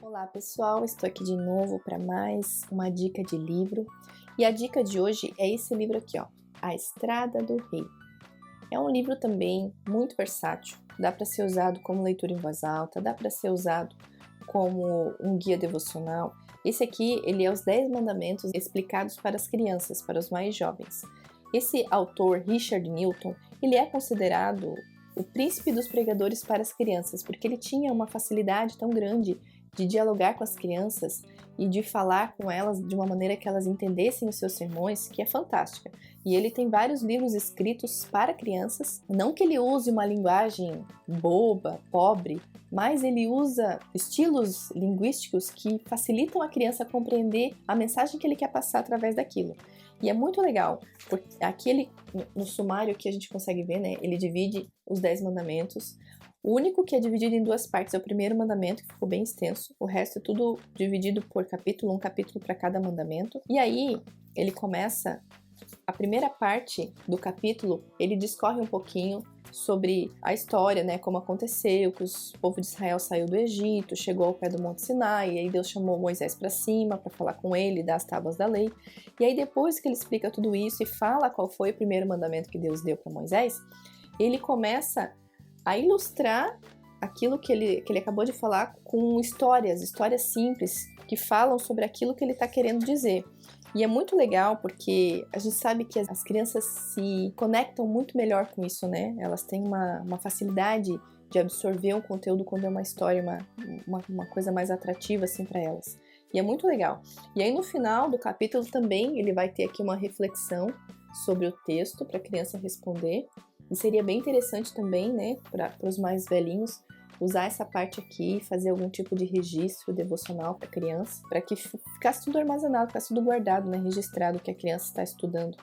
Olá pessoal, estou aqui de novo para mais uma dica de livro e a dica de hoje é esse livro aqui, ó, A Estrada do Rei. É um livro também muito versátil, dá para ser usado como leitura em voz alta, dá para ser usado como um guia devocional. Esse aqui, ele é os 10 mandamentos explicados para as crianças, para os mais jovens. Esse autor, Richard Newton, ele é considerado o príncipe dos pregadores para as crianças, porque ele tinha uma facilidade tão grande de dialogar com as crianças e de falar com elas de uma maneira que elas entendessem os seus sermões, que é fantástica. E ele tem vários livros escritos para crianças, não que ele use uma linguagem boba, pobre, mas ele usa estilos linguísticos que facilitam a criança a compreender a mensagem que ele quer passar através daquilo. E é muito legal, porque aqui no sumário que a gente consegue ver, né, ele divide os 10 mandamentos. O único que é dividido em duas partes é o primeiro mandamento, que ficou bem extenso. O resto é tudo dividido por capítulo, um capítulo para cada mandamento. E aí, ele começa, a primeira parte do capítulo, ele discorre um pouquinho sobre a história, né, como aconteceu, que o povo de Israel saiu do Egito, chegou ao pé do Monte Sinai, e aí Deus chamou Moisés para cima para falar com ele, dar as tábuas da lei. E aí depois que ele explica tudo isso e fala qual foi o primeiro mandamento que Deus deu para Moisés, ele começa a ilustrar aquilo que ele acabou de falar com histórias simples que falam sobre aquilo que ele está querendo dizer. E é muito legal porque a gente sabe que as crianças se conectam muito melhor com isso, né? Elas têm uma facilidade de absorver um conteúdo quando é uma história, uma coisa mais atrativa assim para elas. E é muito legal. E aí no final do capítulo também ele vai ter aqui uma reflexão sobre o texto para a criança responder. E seria bem interessante também, né, para os mais velhinhos, usar essa parte aqui e fazer algum tipo de registro devocional para a criança, para que ficasse tudo armazenado, ficasse tudo guardado, né, registrado o que a criança está estudando.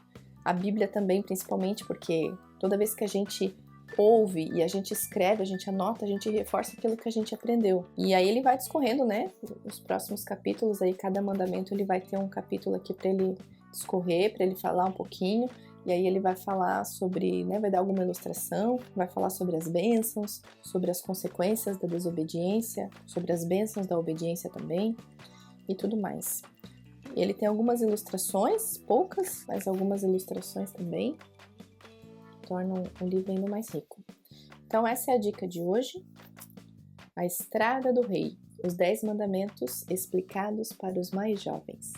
A Bíblia também, principalmente, porque toda vez que a gente ouve e a gente escreve, a gente anota, a gente reforça aquilo que a gente aprendeu. E aí ele vai discorrendo, né, os próximos capítulos, aí cada mandamento ele vai ter um capítulo aqui para ele discorrer, para ele falar um pouquinho. E aí ele vai falar sobre, né, vai dar alguma ilustração, vai falar sobre as bênçãos, sobre as consequências da desobediência, sobre as bênçãos da obediência também e tudo mais. Ele tem algumas ilustrações, poucas, mas algumas ilustrações também, que tornam o livro ainda mais rico. Então essa é a dica de hoje, A Estrada do Rei, os 10 mandamentos explicados para os mais jovens.